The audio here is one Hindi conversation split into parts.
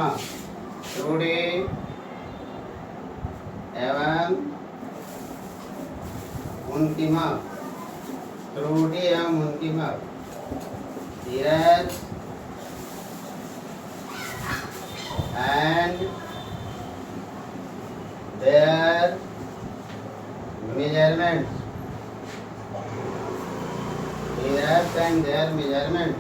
माप त्रुटि एवं उनकी माप त्रुटि एवं उनकी माप errors and their measurements. Errors and their measurements.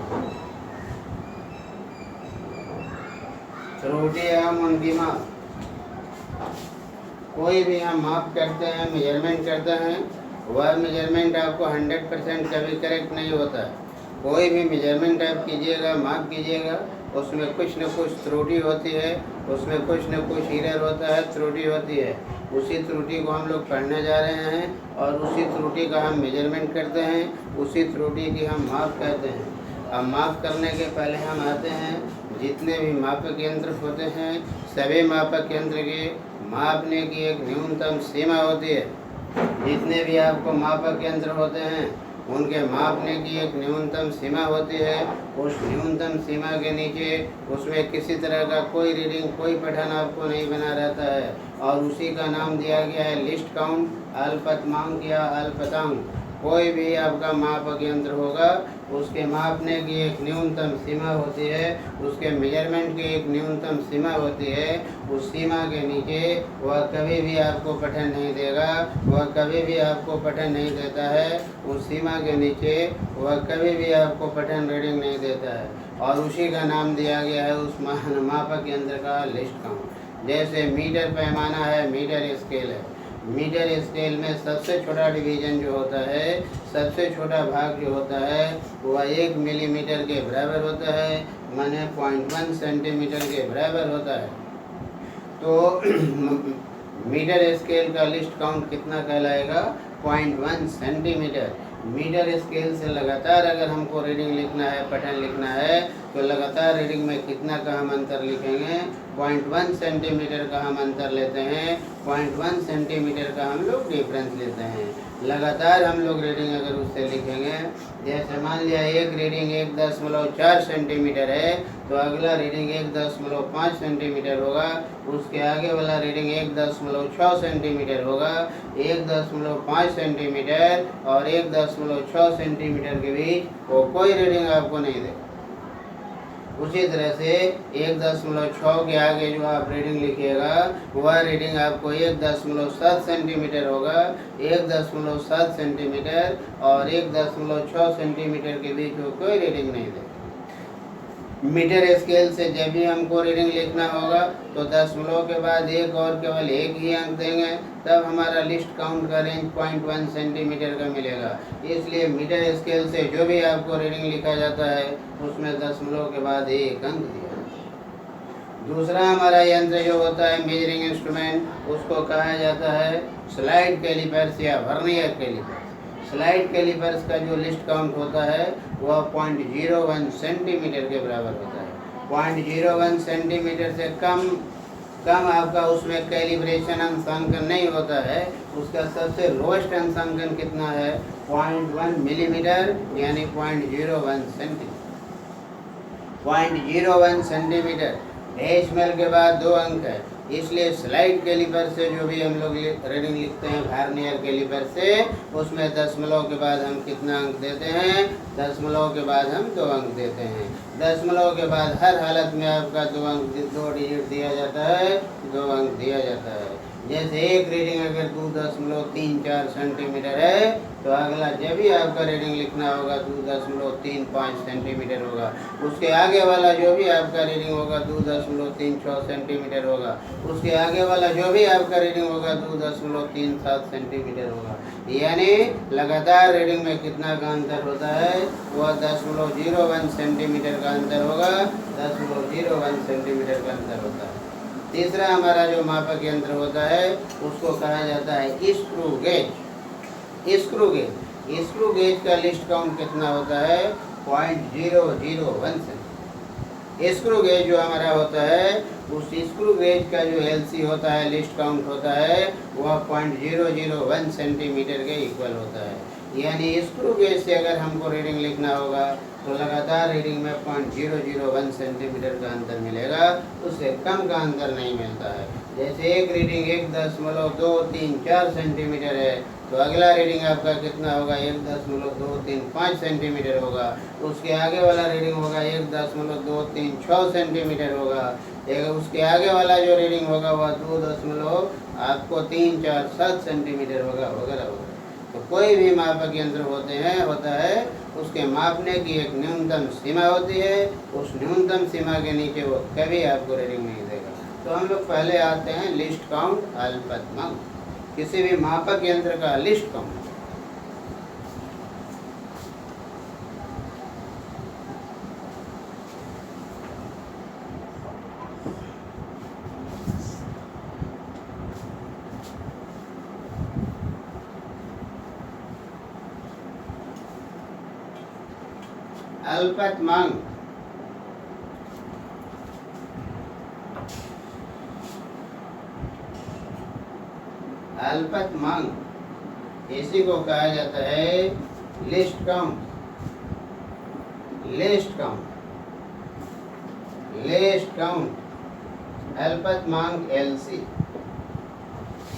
त्रुटि एवं उनकी माप। कोई भी हम माप करते हैं, मेजरमेंट करते हैं, वह मेजरमेंट आपको 100% कभी करेक्ट नहीं होता है। कोई भी मेजरमेंट आप कीजिएगा, माप कीजिएगा, उसमें कुछ न कुछ त्रुटि होती है, उसमें कुछ न कुछ एरर होता है, त्रुटि होती है। उसी त्रुटि को हम लोग पढ़ने जा रहे हैं और उसी त्रुटि का हम मेजरमेंट करते हैं, उसी त्रुटि की हम माप कहते हैं। अब माप करने के पहले हम आते हैं, जितने भी मापक यंत्र होते हैं, सभी मापक यंत्र के मापने की एक न्यूनतम सीमा होती है। जितने भी आपको मापक यंत्र होते हैं, उनके मापने की एक न्यूनतम सीमा होती है। उस न्यूनतम सीमा के नीचे उसमें किसी तरह का कोई रीडिंग, कोई पठन आपको नहीं बना रहता है और उसी का नाम दिया गया है लिस्ट काउंट, अल्पतमांक या अल्पतांक। कोई भी आपका मापक यंत्र होगा, उसके मापने की एक न्यूनतम सीमा होती है, उसके मेजरमेंट की एक न्यूनतम सीमा होती है। उस सीमा के नीचे वह कभी भी आपको पठन नहीं देगा, वह कभी भी आपको पठन नहीं देता है। उस सीमा के नीचे वह कभी भी आपको पठन रीडिंग नहीं देता है और उसी का नाम दिया गया है उस मापक यंत्र का लिस्ट काउंट। जैसे मीटर पैमाना है, मीटर स्केल है। मीटर स्केल में सबसे छोटा डिवीजन जो होता है, सबसे छोटा भाग जो होता है, वह 1 मिलीमीटर के बराबर होता है, माने 0.1 सेंटीमीटर के बराबर होता है। तो मीटर स्केल का लिस्ट काउंट कितना कहलाएगा? 0.1 सेंटीमीटर। मीटर स्केल से लगातार अगर हमको रीडिंग लिखना है, पठन लिखना है, तो लगातार रीडिंग में कितना का हम अंतर लिखेंगे? 0.1 सेंटीमीटर का हम अंतर लेते हैं, 0.1 सेंटीमीटर का हम लोग डिफरेंस लेते हैं। लगातार हम लोग रीडिंग अगर उससे लिखेंगे, जैसे मान लिया एक रीडिंग 1.4 सेंटीमीटर है, तो अगला रीडिंग 1.5 सेंटीमीटर होगा, उसके आगे वाला रीडिंग 1.6 सेंटीमीटर होगा। 1.5 सेंटीमीटर और 1.6 सेंटीमीटर के बीच वो कोई रीडिंग आपको नहीं देगा। उसी तरह से 1.6 के आगे जो आप रीडिंग लिखिएगा, वह रीडिंग आपको 1.7 सेंटीमीटर होगा। 1.7 सेंटीमीटर और 1.6 सेंटीमीटर के बीच वो कोई रीडिंग नहीं देगा। मीटर स्केल से जब भी हमको रीडिंग लिखना होगा, तो दशमलव के बाद एक और केवल एक ही अंक देंगे, तब हमारा लिस्ट काउंट का रेंज 0.1 सेंटीमीटर का मिलेगा। इसलिए मीटर स्केल से जो भी आपको रीडिंग लिखा जाता है, उसमें दशमलव के बाद एक अंक दिया जाता है। दूसरा हमारा यंत्र जो होता है मेजरिंग इंस्ट्रूमेंट, उसको कहा जाता है स्लाइड कैलिपर्स या वर्नियर कैलिपर्स। स्लाइड कैलिपर्स का जो लिस्ट काउंट होता है, वह 0.01 सेंटीमीटर के बराबर होता है। 0.01 सेंटीमीटर से कम आपका उसमें कैलिब्रेशन अंशांकन नहीं होता है। उसका सबसे लोएस्ट अंशांकन कितना है? 0.1 मिलीमीटर, यानी 0.01 सेंटीमीटर। 0.01 सेंटीमीटर। डेसिमल के बाद 2 अंक है, इसलिए स्लाइड कैलिपर से जो भी हम लोग रीडिंग लिखते हैं वर्नियर कैलिपर से, उसमें दशमलव के बाद हम कितना अंक देते हैं? दशमलव के बाद हम 2 अंक देते हैं। दशमलव के बाद हर हालत में आपका 2 अंक, 2 डिजिट दिया जाता है, 2 अंक दिया जाता है। जैसे एक रीडिंग अगर 2.34 सेंटीमीटर है, तो अगला जब भी आपका रीडिंग लिखना होगा 2.35 सेंटीमीटर होगा। उसके आगे वाला जो भी आपका रीडिंग होगा 2.36 सेंटीमीटर होगा। उसके आगे वाला जो भी आपका रीडिंग होगा 2.37 सेंटीमीटर होगा। यानी लगातार रीडिंग में कितना का अंतर होता है? वह 0.01 सेंटीमीटर का अंतर होगा। 0.01 सेंटीमीटर का अंतर होता है। तीसरा हमारा जो मापक यंत्र होता है, उसको कहा जाता है screw gauge. Screw gauge, screw gauge का लिस्ट काउंट कितना होता है? 0.001 सेंटीमीटर। स्क्रू गेज जो हमारा होता है, उस स्क्रू गेज का जो एलसी होता है, लिस्ट काउंट होता है, वह 0.001 सेंटीमीटर के इक्वल होता है। यानी स्क्रू गेज से अगर हमको रीडिंग लिखना होगा तो लगातार रीडिंग में 0.001 सेंटीमीटर का अंतर मिलेगा, उससे कम का अंतर नहीं मिलता है। जैसे एक रीडिंग 1.234 सेंटीमीटर है तो अगला रीडिंग आपका कितना होगा, 1.235 सेंटीमीटर होगा। उसके आगे वाला रीडिंग होगा 1.236 सेंटीमीटर होगा। उसके आगे वाला जो रीडिंग होगा वह 2.347 सेंटीमीटर होगा, वगैरह वगैरह। तो कोई भी मापक यंत्र होता है उसके मापने की एक न्यूनतम सीमा होती है। उस न्यूनतम सीमा के नीचे वो कभी आपको रीडिंग नहीं देगा। तो हम लोग पहले आते हैं लिस्ट काउंट अल्पतमांक, किसी भी मापक यंत्र का लिस्ट काउंट। अल्पतमांक अल्पतमांक इसी को कहा जाता है लिस्ट काउंट। लिस्ट काउंट अल्पतमांक एलसी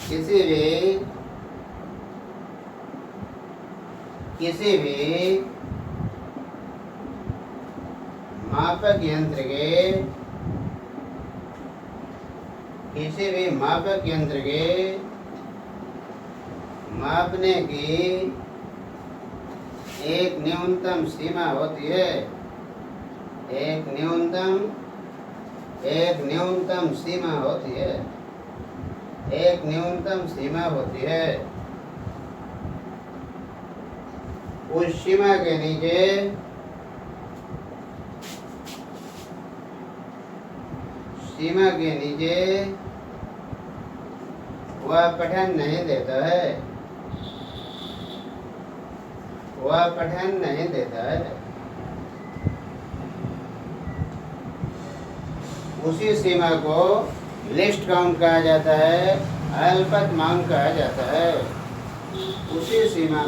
किसी भी मापक यंत्र के मापने की एक न्यूनतम सीमा होती है। एक न्यूनतम सीमा होती है। उस सीमा के नीचे वह पठन नहीं देता है। उसी सीमा को लिस्ट काउंट कहा जाता है, अल्पतमांक कहा जाता है। उसी सीमा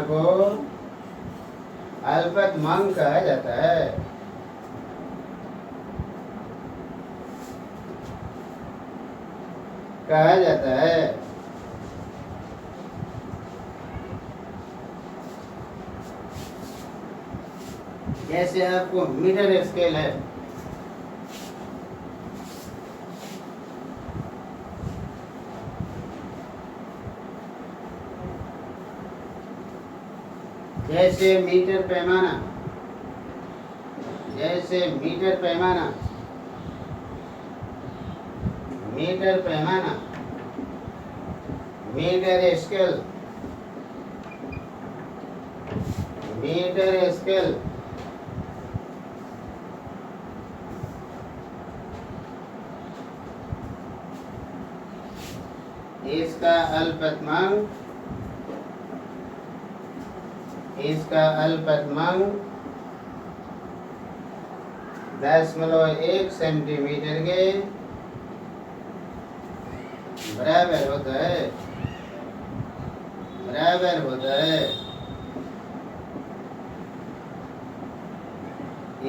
को अल्पतमांक कहा जाता है। जैसे आपको मीटर स्केल है, जैसे मीटर पैमाना मीटर स्केल इसका अल्पतमांक 0.1 सेंटीमीटर के बराबर होता है।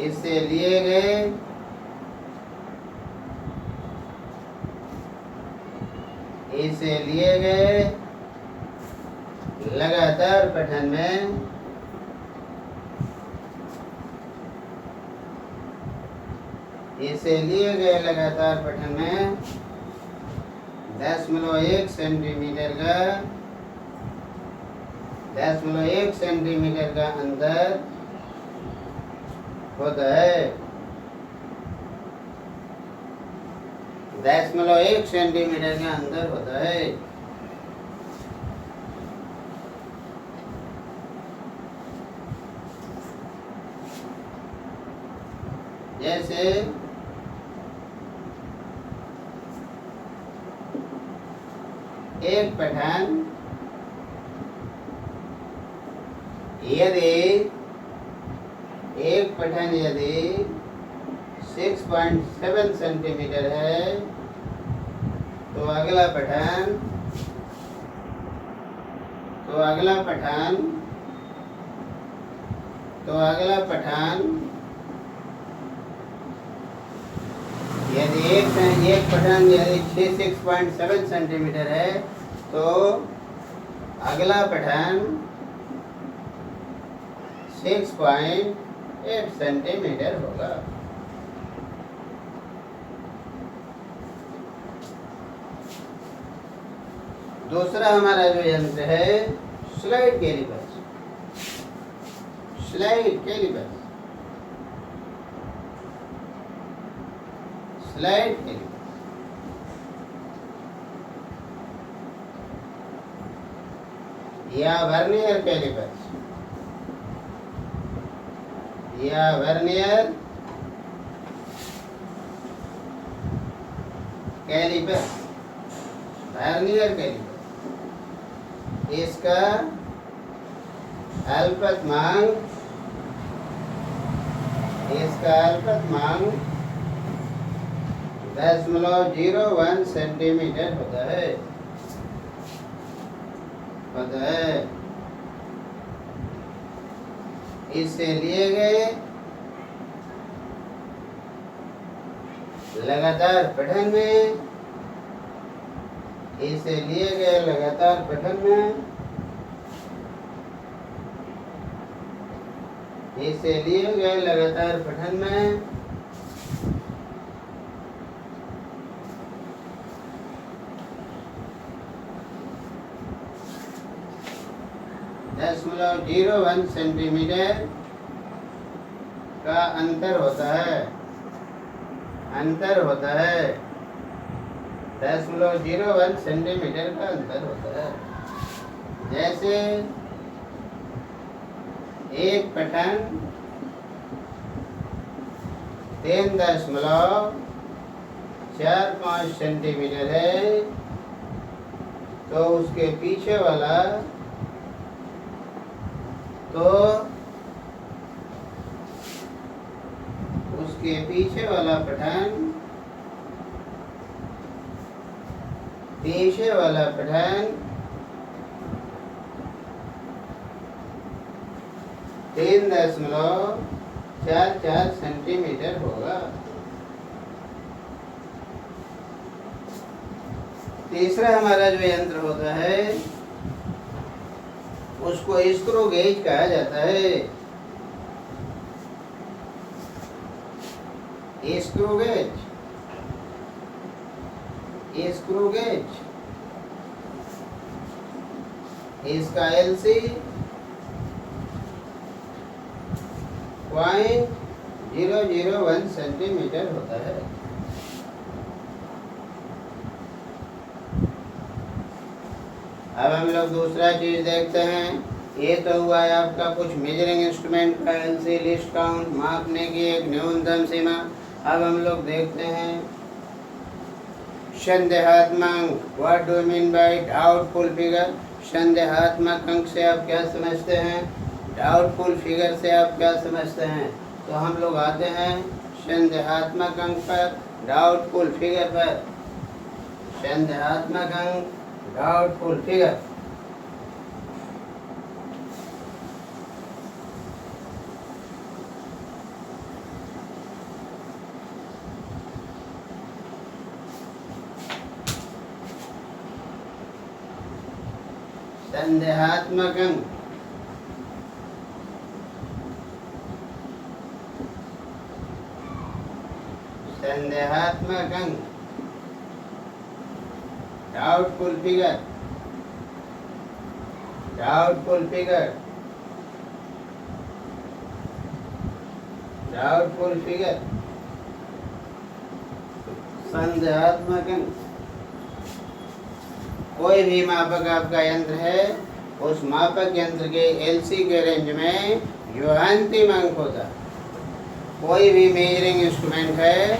इससे लिए गए लगातार पठन में 0.1 सेंटीमीटर का अंतर होता है। 0.1 सेंटीमीटर का अंतर होता है। जैसे एक पठन यदि 6.7 सेंटीमीटर है तो अगला पठन यदि एक पठन यदि 6.7 सेंटीमीटर है तो अगला पठन 6.8 सेंटीमीटर होगा। दूसरा हमारा जो यंत्र है स्लाइड कैलिपर। या वर्नियर कैलिपर इसका अल्पतमांक 0.01 सेंटीमीटर होता है। इससे लिए गए लगातार पठन में .01 सेंटीमीटर का अंतर होता है। 0.01 सेंटीमीटर का अंतर होता है। जैसे एक पठन 3.45 सेंटीमीटर है तो उसके पीछे वाला पठन 3.44 सेंटीमीटर होगा। तीसरा हमारा जो यंत्र होता है उसको स्क्रू गेज कहा जाता है। स्क्रू गेज इसका LC 0.001 सेंटीमीटर होता है। अब हम लोग दूसरा चीज देखते हैं। ये तो हुआ है आपका कुछ मेजरिंग इंस्ट्रूमेंट का LC लिस्ट काउंट, मापने की एक न्यूनतम सीमा। अब हम लोग देखते हैं संदेहात्मक। What do you mean by doubtful figure? संदेहात्मक अंक से आप क्या समझते हैं? डाउटफुल फिगर से आप क्या समझते हैं? तो हम लोग आते हैं संदेहात्मक अंक पर, डाउटफुल फिगर पर। संदेहात्मक अंक, डाउटफुल फिगर। संदेहात्मक अंक डाउटफुल फिगर संदेहात्मक अंक। कोई भी मापक आपका यंत्र है, उस मापक यंत्र के LC के रेंज में जो अंतिम अंक होता है, कोई भी मेजरिंग इंस्ट्रूमेंट है,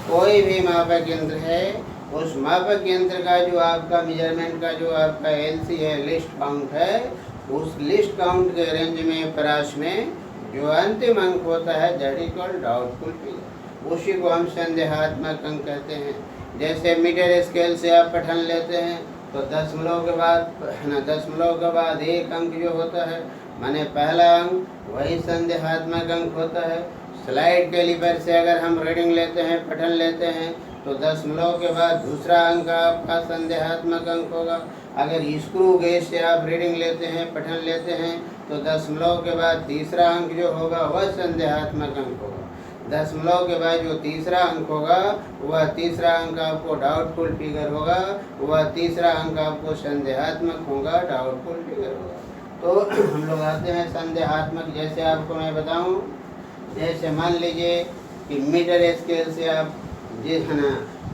कोई भी मापक यंत्र है, उस मापक यंत्र का जो आपका मेजरमेंट का जो आपका LC है, लिस्ट काउंट है, उस लिस्ट काउंट के रेंज में परास में जो अंतिम अंक होता है that is called doubtful figure. उसी को हम संदेहात्मक अंक कहते हैं। जैसे मीटर स्केल से आप पठन लेते हैं तो दशमलव के बाद एक अंक जो होता है, माने पहला अंक वही संदेहात्मक अंक होता है। स्लाइड कैलिपर से अगर हम रीडिंग लेते हैं, पठन लेते हैं, तो दशमलव के बाद दूसरा अंक आपका संदेहात्मक अंक होगा। अगर स्क्रू गेज से आप रीडिंग लेते हैं, पठन लेते हैं, तो दशमलव के बाद तीसरा अंक जो होगा वह संदेहात्मक अंक होगा। दशमलव के बाद जो तीसरा अंक होगा वह तीसरा अंक आपको डाउटफुल फिगर होगा, वह तीसरा अंक आपको संदेहात्मक होगा, डाउटफुल फिगर होगा। तो हम लोग आते हैं संदेहात्मक। जैसे आपको मैं बताऊं, जैसे मान लीजिए कि मीटर स्केल से आप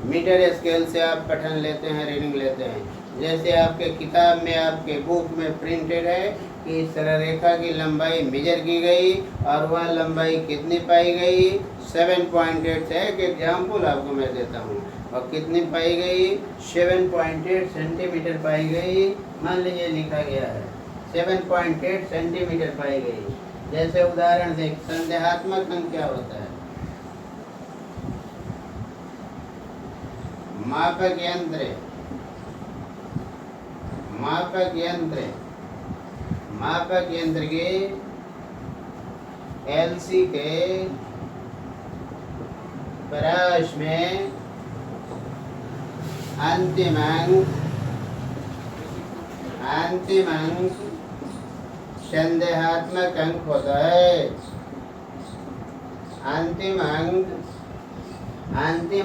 मीटर स्केल से आप पठन लेते हैं, रीडिंग लेते हैं। जैसे आपके किताब में, आपके बुक में प्रिंटेड है कि इस सरल रेखा की लंबाई मेजर की गई और वह लंबाई कितनी पाई गई, 7.8 है। एक एग्जाम्पल आपको मैं देता हूँ। और कितनी पाई गई, 7.8 सेंटीमीटर पाई गई। मान लीजिए लिखा गया है 7.8 सेंटीमीटर पाई गई। जैसे उदाहरण देख, संदेहात्मक अंक क्या होता है। मापक यंत्र के एलसी के परास में अंतिम अंक संदेहात्मक अंक होता है। अंतिम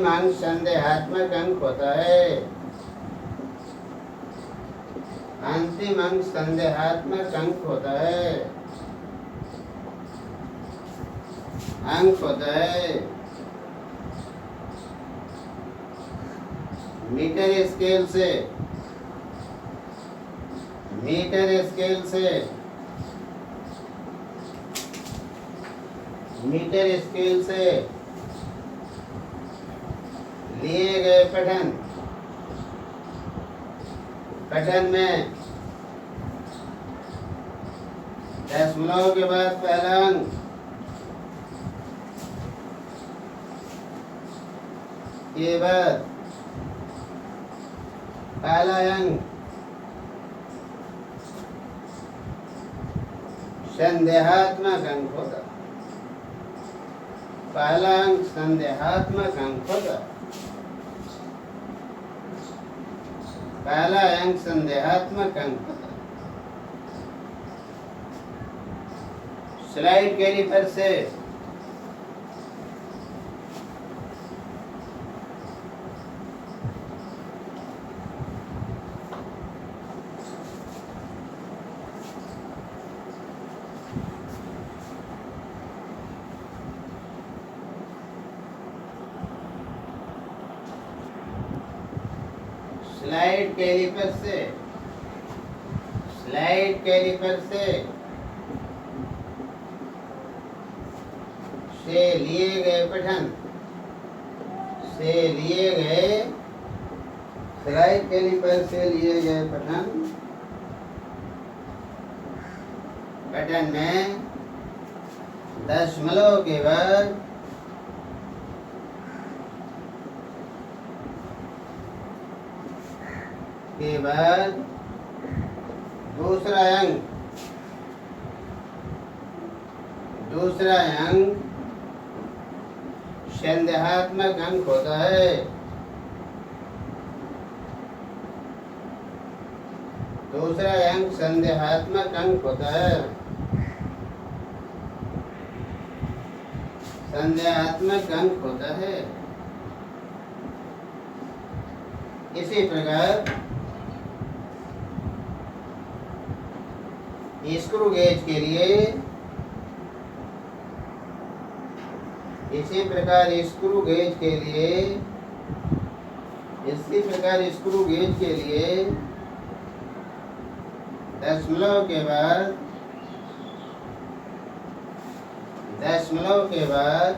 अंक संदेहात्मक अंक होता है। अंतिम अंक संदेहात्मक अंक होता है। मीटर स्केल से लिए गए पठन में दशमलव के बाद पहला अंक के बाद पहला अंक संदेहात्मक अंक होगा। पहला अंक संदेहात्मक अंक होगा। पहला अंक संदेहात्मक अंक होगा। स्लाइड कैलिपर से स्लाइड कैलिपर से लिए गए पठन स्लाइड कैलिपर से लिए गए पठन में दशमलव के बाद दूसरा अंक संदेहात्मक अंक होता है। दूसरा अंक संदेहात्मक अंक होता है। संदेहात्मक अंक होता है। इसी प्रकार स्क्रू गेज के लिए इसी प्रकार स्क्रू गेज के लिए दशमलव के बाद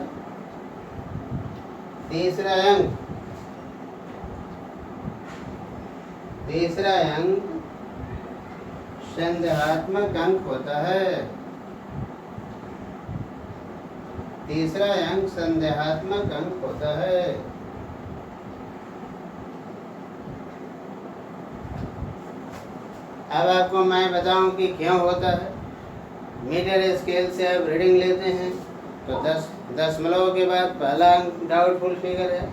तीसरा अंक संदेहात्मक अंक होता है। तीसरा अंक संदेहात्मक अंक होता है। अब आपको मैं बताऊं कि क्यों होता है। मीटर स्केल से आप रीडिंग लेते हैं तो 10 दशमलव के बाद पहला अंक डाउटफुल फिगर है।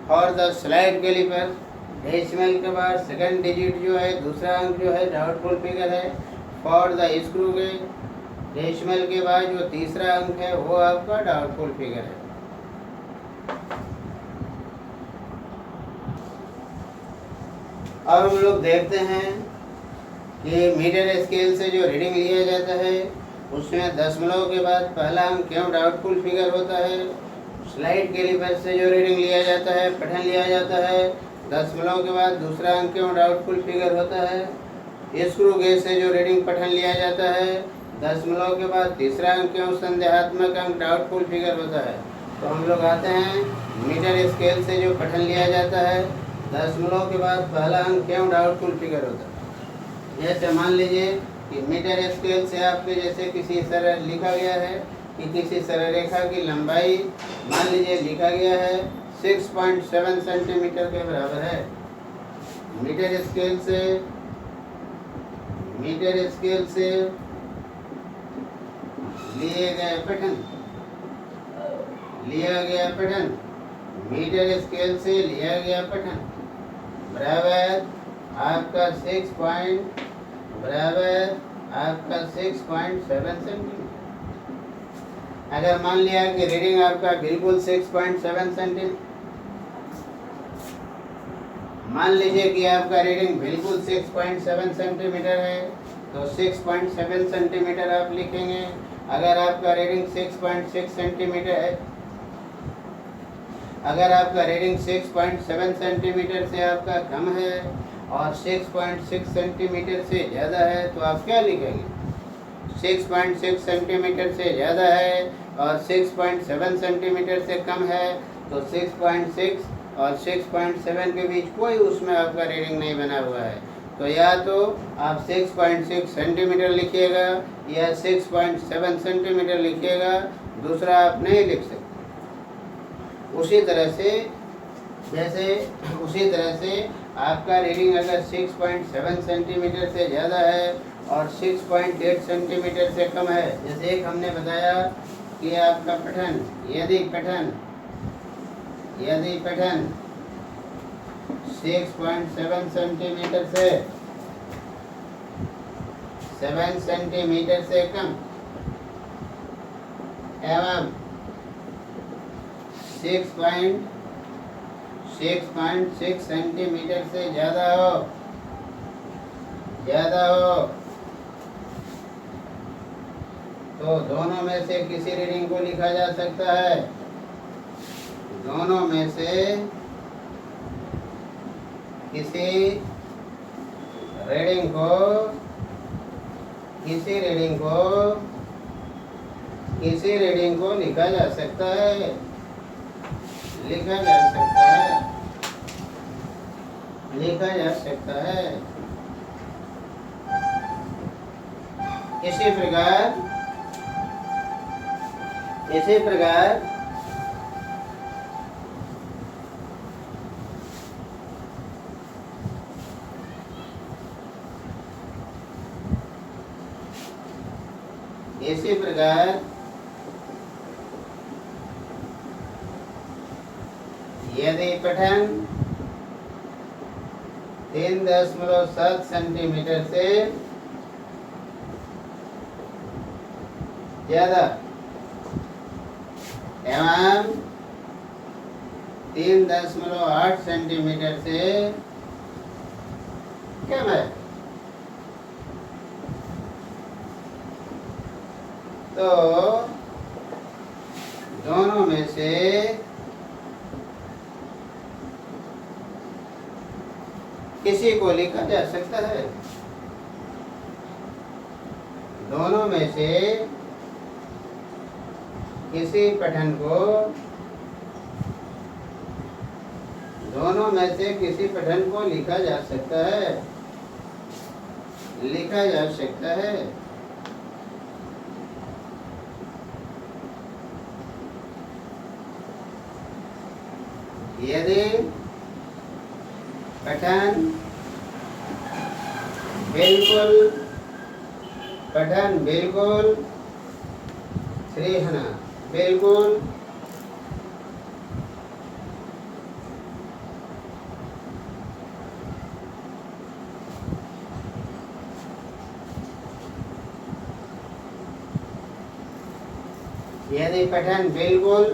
For the slide caliper decimal के बाद सेकंड डिजिट जो है दूसरा अंक जो है डाउटफुल फिगर है। For the screw gauge decimal के बाद जो तीसरा अंक है वो आपका डाउटफुल फिगर है। अब हम लोग देखते हैं कि मीटर स्केल से जो रीडिंग लिया जाता है उसमें दशमलव के बाद पहला अंक क्यों डाउटफुल फिगर होता है। स्लाइड कैलिपर से जो रीडिंग लिया जाता है पठन लिया जाता है दशमलव के बाद दूसरा अंक क्यों डाउटफुल फिगर होता है। स्क्रू गेज से जो रीडिंग पठन लिया जाता है दशमलव के बाद तीसरा अंक क्यों संदेहात्मक अंक डाउटफुल फिगर होता है। तो हम लोग आते हैं मीटर स्केल से जो पठन लिया जाता है दशमलव के बाद पहला अंक क्यों डाउटफुल फिगर होता है। जैसे मान लीजिए कि मीटर स्केल से आपके जैसे किसी सरल लिखा गया है कि किसी सरल रेखा की लंबाई मान लीजिए लिखा गया है 6.7 सेंटीमीटर के बराबर है। मीटर स्केल से लिया गया पठन मीटर स्केल से लिया गया पठन बराबर आपका 6.7 सेंटीमीटर। अगर मान लिया कि रीडिंग आपका बिल्कुल 6.7 सेंटीमीटर, मान लीजिए कि आपका रीडिंग बिल्कुल 6.7 सेंटीमीटर है तो 6.7 सेंटीमीटर आप लिखेंगे। अगर आपका रीडिंग 6.6 सेंटीमीटर है, अगर आपका रीडिंग 6.7 सेंटीमीटर से आपका कम है और 6.6 सेंटीमीटर से ज़्यादा है तो आप क्या लिखेंगे। 6.6 सेंटीमीटर से ज़्यादा है और 6.7 सेंटीमीटर से कम है तो 6.6 और 6.7 के बीच कोई उसमें आपका रीडिंग नहीं बना हुआ है तो या तो आप 6.6 सेंटीमीटर लिखिएगा या 6.7 सेंटीमीटर लिखिएगा, दूसरा आप नहीं लिख सकते। उसी तरह से आपका रीडिंग अगर 6.7 सेंटीमीटर से ज़्यादा है और 6.8 सेंटीमीटर से कम है, जैसे एक हमने बताया कि आपका पठन यदि पठन 6.7 सेंटीमीटर से 7 सेंटीमीटर से कम एवं 6.6 सेंटीमीटर से ज़्यादा हो तो दोनों में से किसी रीडिंग को लिखा जा सकता है। दोनों में से किसी रीडिंग को लिखा जा सकता है। इसी प्रकार यदि पठन 3.7 सेंटीमीटर से ज़्यादा एवं 3.8 सेंटीमीटर से कम है तो दोनों में से किसी को लिखा जा सकता है। दोनों में से किसी पठन को लिखा जा सकता है। यदि पठन बिल्कुल पठन बिल्कुल 3 है ना बिल्कुल यदि पठन बिल्कुल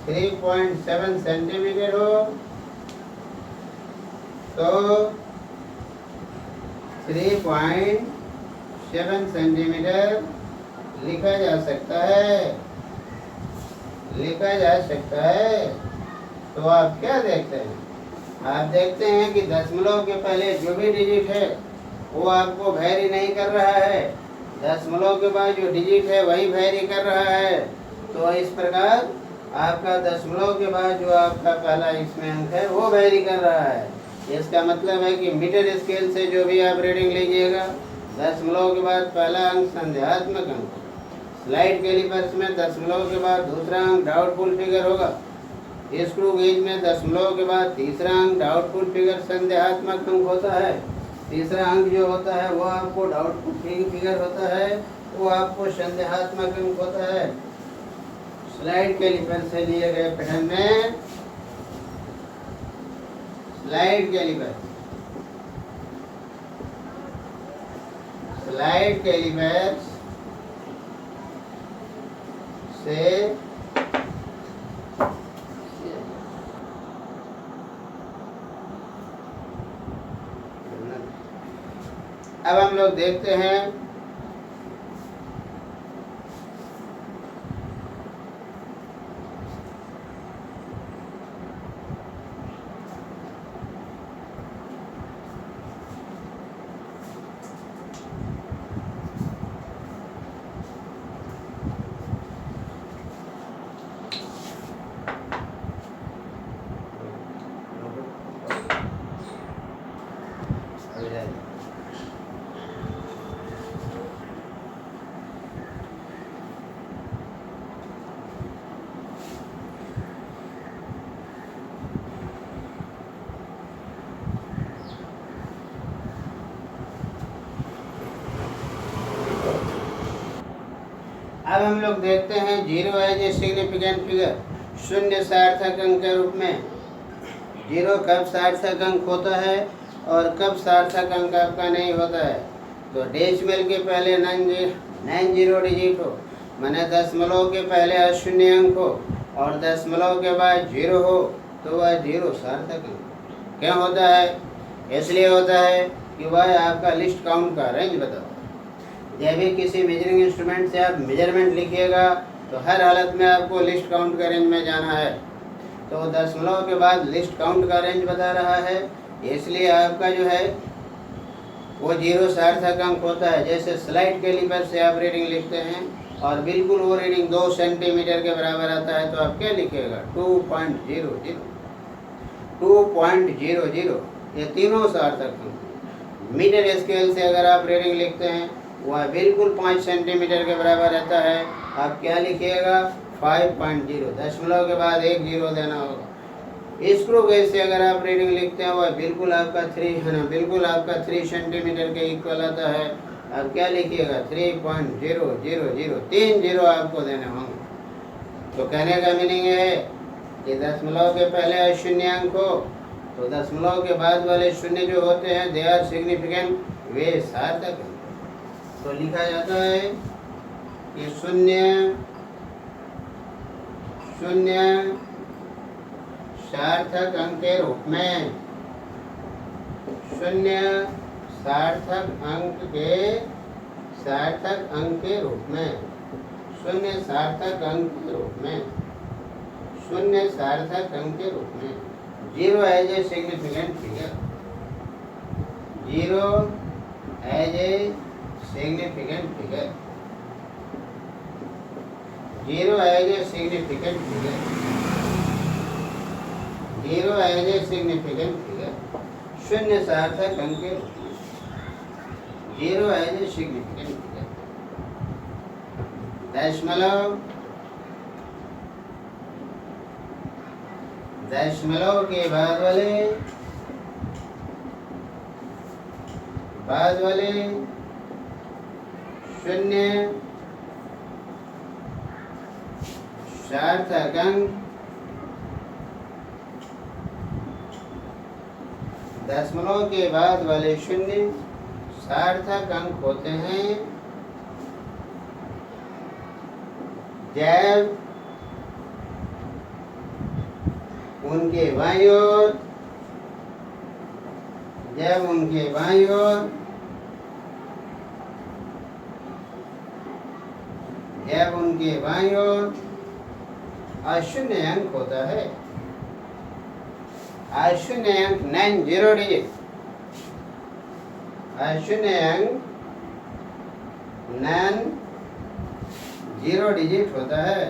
3.7 सेंटीमीटर हो तो 3.7 सेंटीमीटर लिखा जा सकता है तो आप क्या देखते हैं? आप देखते हैं कि दशमलव के पहले जो भी डिजिट है वो आपको वैरी नहीं कर रहा है, दशमलव के बाद जो डिजिट है वही वैरी कर रहा है। तो इस प्रकार आपका दशमलव के बाद जो आपका पहला इसमें अंक है वो वैरी कर रहा है। इसका मतलब है कि मीटर स्केल से जो भी आप रीडिंग लीजिएगा, दशमलव के बाद पहला अंक संदेहात्मक अंक, स्लाइड कैलिपर्स में दशमलव के बाद दूसरा अंक डाउटफुल फिगर होगा, स्क्रू गेज में दशमलव के बाद तीसरा अंक डाउटफुल फिगर संदेहात्मक अंक होता है। तीसरा अंक जो होता है वो आपको डाउटफुल फिगर होता है, वो आपको संदेहात्मक अंक होता है। स्लाइड कैलिपर से लिए गए पैटर्न में स्लाइड कैलिपर से अब हम लोग देखते हैं अब हम लोग देखते हैं zero as a significant figure, शून्य सार्थक अंक के रूप में। जीरो कब सार्थक अंक होता है और कब सार्थक अंक आपका नहीं होता है? तो डेसिमल के पहले नॉन जीरो डिजिट हो, माने दशमलव के पहले अशून्य अंक हो और दशमलव के बाद जीरो हो तो वह जीरो सार्थक अंक। क्यों होता है? इसलिए होता है कि वह आपका लिस्ट काउंट का रेंज बताओ। जब भी किसी मेजरिंग इंस्ट्रूमेंट से आप मेजरमेंट लिखिएगा तो हर हालत में आपको लिस्ट काउंट का रेंज में जाना है। तो दशमलव के बाद लिस्ट काउंट का रेंज बता रहा है, इसलिए आपका जो है वो जीरो सार्थक अंक होता है। जैसे स्लाइड कैलिपर से आप रीडिंग लिखते हैं और बिल्कुल वो रीडिंग 2 सेंटीमीटर के बराबर आता है तो आप क्या लिखिएगा? 2.00, 2.00, ये तीनों सार्थक अंक। मीटर स्केल से अगर आप रीडिंग लिखते हैं वह बिल्कुल 5 सेंटीमीटर के बराबर रहता है, आप क्या लिखिएगा? 5.0, दशमलव के बाद एक जीरो देना होगा। स्क्रू गेज से अगर आप रीडिंग लिखते हैं वह बिल्कुल आपका 3 है ना, बिल्कुल आपका 3 सेंटीमीटर के इक्वल आता है, आप क्या लिखिएगा? 3.000, 3 जीरो आपको देने होंगे। तो कहने का मीनिंग है कि दशमलव के पहले अशून्य अंक हो तो दशमलव के बाद वाले शून्य जो होते हैं दे आर सिग्निफिकेंट, वे सार्थक हैं। तो लिखा जाता है कि शून्य सार्थक अंक के रूप में, शून्य सार्थक अंक के रूप में, शून्य सार्थक अंक के रूप में, शून्य सार्थक अंक के रूप में। Zero as a significant figure, zero as a significant figure, zero as a significant figure, zero as a significant figure, शून्य सार्थक अंक के रूप में, zero as a significant figure. दशमलव के बाद वाले बाद वाले शून्य सार्थक अंक दशमलव के बाद वाले शून्य सार्थक अंक होते हैं जब उनके बाईं ओर अशून्य अंक होता है। अशून्य अंक 90 डिजिट, अशून्य अंक 90 डिजिट होता है।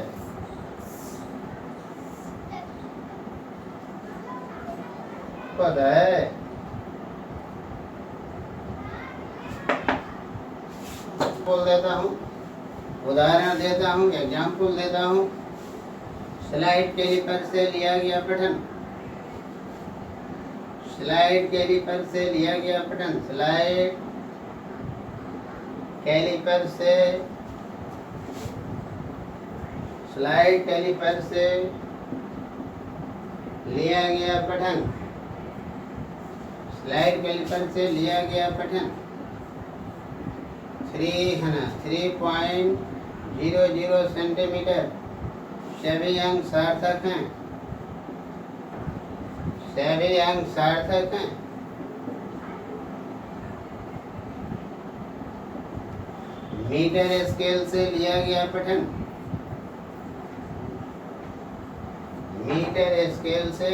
पता है बोल देता हूँ, उदाहरण देता हूँ, एग्जाम्पल देता हूँ। स्लाइड कैलिपर से लिया गया पठन, स्लाइड कैलिपर से लिया गया पठन, स्लाइड कैलिपर से लिया गया पठन, स्लाइड कैलिपर से लिया गया पठन 3.00 सेंटीमीटर। सभी अंक सार्थक हैं, सभी अंक सार्थक हैं। मीटर स्केल से लिया गया पठन, मीटर स्केल से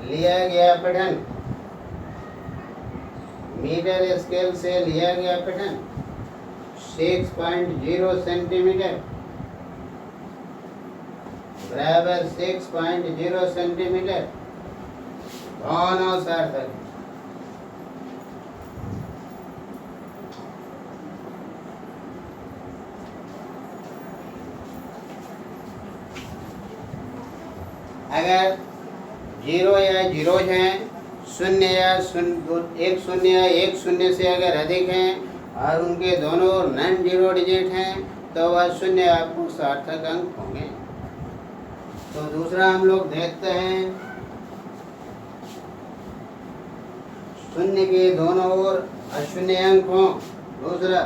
लिया गया पठन, मीटर स्केल से लिया गया पठन 6.0 सेंटीमीटर बराबर 6.0 सेंटीमीटर। दोनों सार्थक। अगर जीरो या जीरोज हैं, शून्य या एक शून्य से अगर अधिक हैं और उनके दोनों नॉन जीरो डिजिट हैं तो वह शून्य आपको सार्थक अंक होंगे। तो दूसरा हम लोग देखते हैं, शून्य के दोनों ओर अशून्य अंक हों। दूसरा,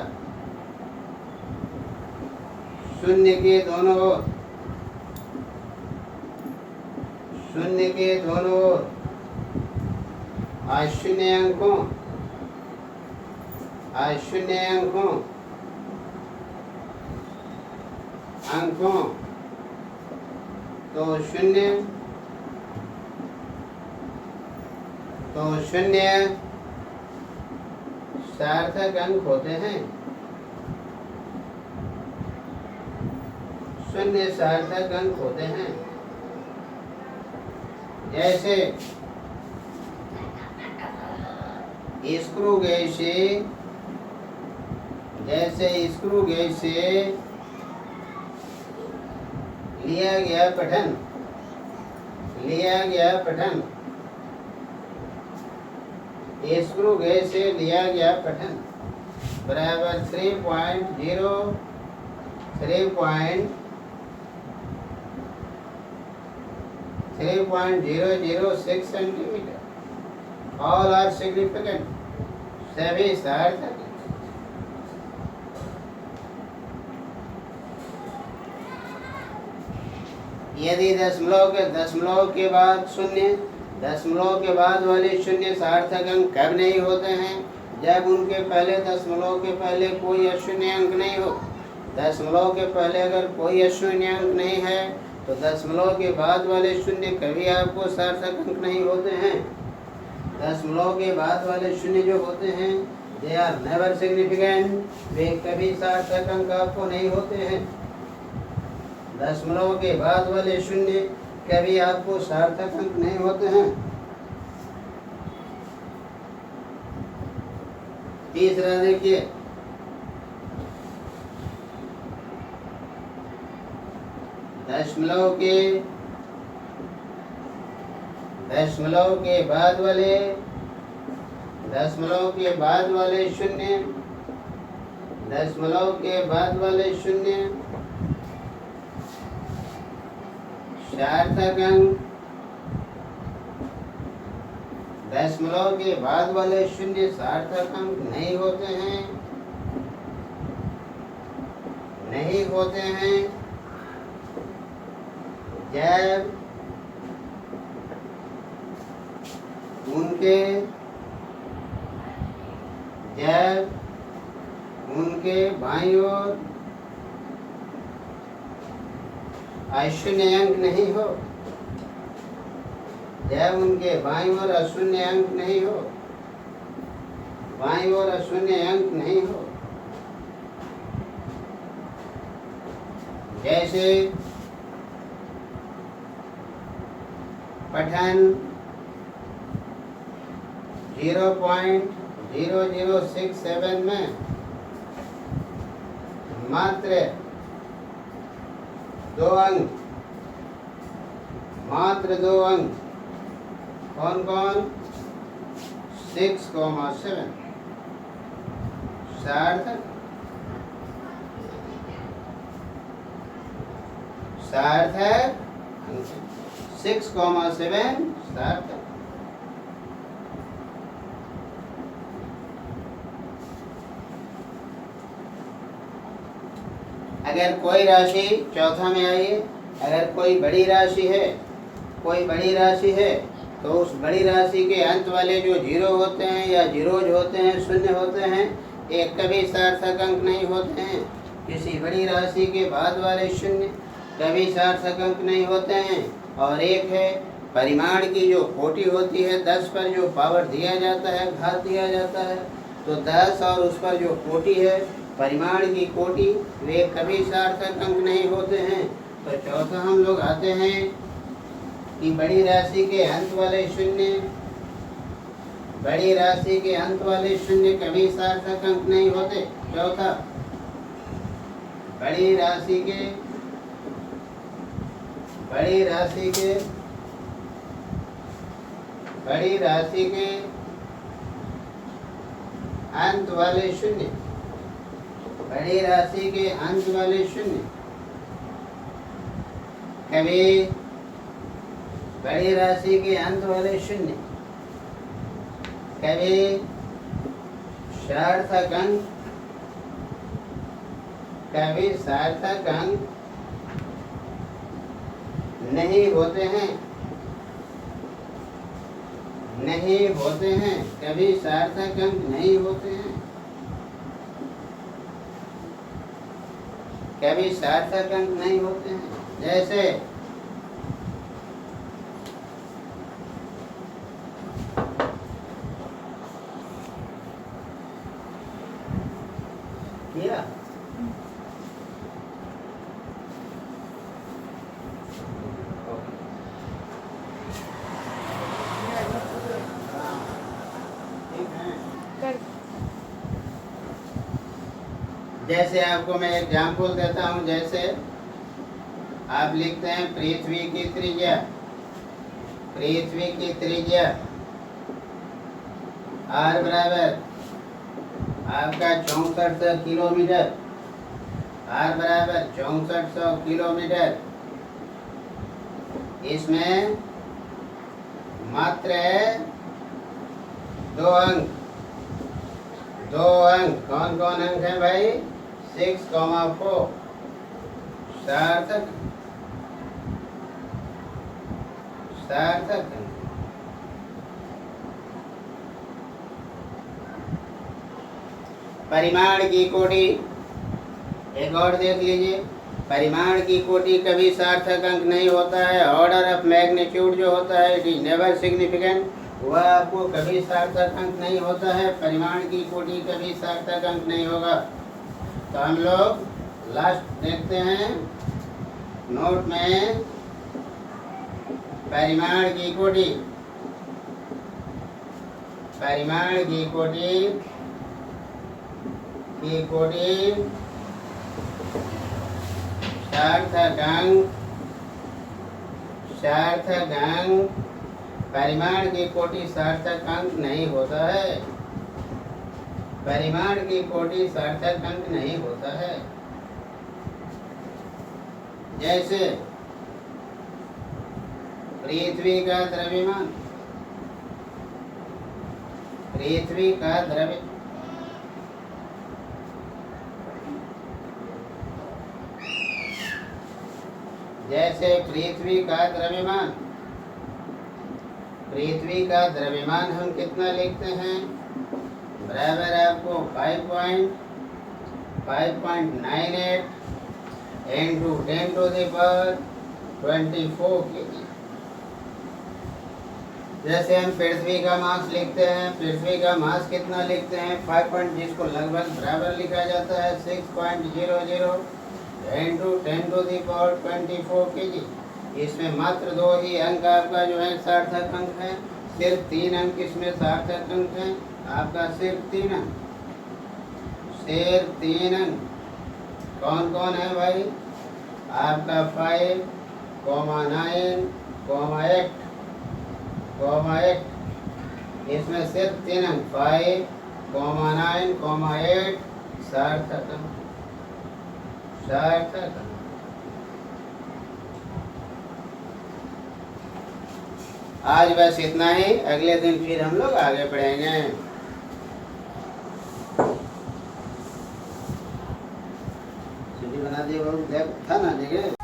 शून्य के दोनों ओर अशून्य अंकों तो शून्य सार्थक अंक होते हैं, शून्य सार्थक अंक होते हैं। जैसे स्क्रू गेज से लिया गया पठन स्क्रू गेज से लिया गया पठन बराबर 3.006 सेंटीमीटर। ऑल आर सिग्निफिकेंट, सभी सार्थक। यदि दशमलव के बाद शून्य, दशमलव के बाद वाले शून्य सार्थक अंक कब नहीं होते हैं? जब उनके पहले दशमलव के पहले कोई अशून्य अंक नहीं हो। दशमलव के पहले अगर कोई अशून्य अंक नहीं है तो दशमलव के बाद वाले शून्य कभी आपको सार्थक अंक नहीं होते हैं। दशमलव के बाद वाले शून्य जो होते हैं दे आर नेवर सिग्निफिकेंट, वे कभी सार्थक अंक आपको नहीं होते हैं। दशमलव के बाद वाले शून्य कभी आपको सार्थक अंक नहीं होते हैं। तीसरा देखिए, दशमलव के बाद वाले दशमलव के बाद वाले शून्य, दशमलव के बाद वाले शून्य सार्थक अंक, दशमलव के बाद वाले शून्य सार्थक अंक नहीं होते हैं, नहीं होते हैं जब उनके बाईं ओर अशून्य अंक नहीं हो, जब उनके बाईं ओर अशून्य अंक नहीं हो, बाईं ओर अशून्य अंक नहीं हो। जैसे पठन 0.0067 में मात्र 2 अंक, मात्र 2 अंक कौन कौन? 6,7 सार्थक, सार्थक 6,7 सार्थक। अगर कोई राशि, चौथा में आइए, अगर कोई बड़ी राशि है, कोई बड़ी राशि है तो उस बड़ी राशि के अंत वाले जो जीरो होते हैं या जीरोज होते हैं, शून्य होते हैं, एक कभी सार्थक अंक नहीं होते हैं। किसी बड़ी राशि के बाद वाले शून्य कभी सार्थक अंक नहीं होते हैं। और एक है परिमाण की जो कोटि होती है, 10 पर जो पावर दिया जाता है, घात दिया जाता है, तो 10 और उस पर जो कोटि है, परिमाण की कोटि, वे कभी सार्थक अंक नहीं होते हैं। तो चौथा हम लोग आते हैं कि बड़ी राशि के अंत वाले शून्य, बड़ी राशि के अंत वाले शून्य कभी सार्थक अंक नहीं होते। चौथा, बड़ी राशि के बड़ी राशि के बड़ी राशि के अंत वाले शून्य, बड़ी राशि के अंत वाले शून्य कभी, बड़ी राशि के अंत वाले शून्य कभी सार्थक अंक, कभी सार्थक अंक नहीं होते हैं, नहीं होते हैं, कभी सार्थक अंक नहीं होते हैं, कभी सार्थक अंक नहीं होते हैं। जैसे किया जैसे आपको मैं एग्जाम्पल देता हूँ। जैसे आप लिखते हैं पृथ्वी की त्रिज्या, पृथ्वी की त्रिज्या r बराबर आपका 6400 किलोमीटर, r बराबर 6400 किलोमीटर। इसमें मात्र 2 अंक, 2 अंक कौन कौन अंक है भाई? 6,4 सार्थक, सार्थक। परिमाण की कोटि एक और देख लीजिए, परिमाण की कोटि कभी सार्थक अंक नहीं होता है। ऑर्डर ऑफ मैग्नीट्यूड जो होता है, इट इज नेवर सिग्निफिकेंट, वह आपको कभी सार्थक अंक नहीं होता है। परिमाण की कोटि कभी सार्थक अंक नहीं होगा। तो हम लोग लास्ट देखते हैं नोट में, परिमाण की कोटि, परिमाण की कोटि सार्थक अंक, सार्थक अंक, परिमाण की कोटि सार्थक अंक नहीं होता है। परिमाण की कोटि सार्थक अंक नहीं होता है। जैसे पृथ्वी का द्रव्यमान, पृथ्वी का द्रव्य जैसे पृथ्वी का द्रव्यमान, पृथ्वी का द्रव्यमान हम कितना लिखते हैं, बराबर आपको 5.98 into 10 to the power 24 kg। जैसे हम पृथ्वी का मास लिखते हैं, पृथ्वी का मास कितना लिखते हैं, 5 जिसको लगभग बराबर लिखा जाता है 6.00 into 10 to the power 24 kg। इसमें मात्र 2 ही अंक आपका जो है सार्थक अंक है, सिर्फ 3 अंक इसमें सार्थक अंक है आपका, सिर्फ 3 अंक, सिर्फ 3 अंक। कौन कौन है भाई, आपका 5, 9, 8, इसमें सिर्फ 3 अंक 5, 9, 8 सार्थक अंक, सार्थक अंक। आज बस इतना ही, अगले दिन फिर हम लोग आगे बढ़ेंगे। सीढ़ी बना दिए, बहुत था ना जगह।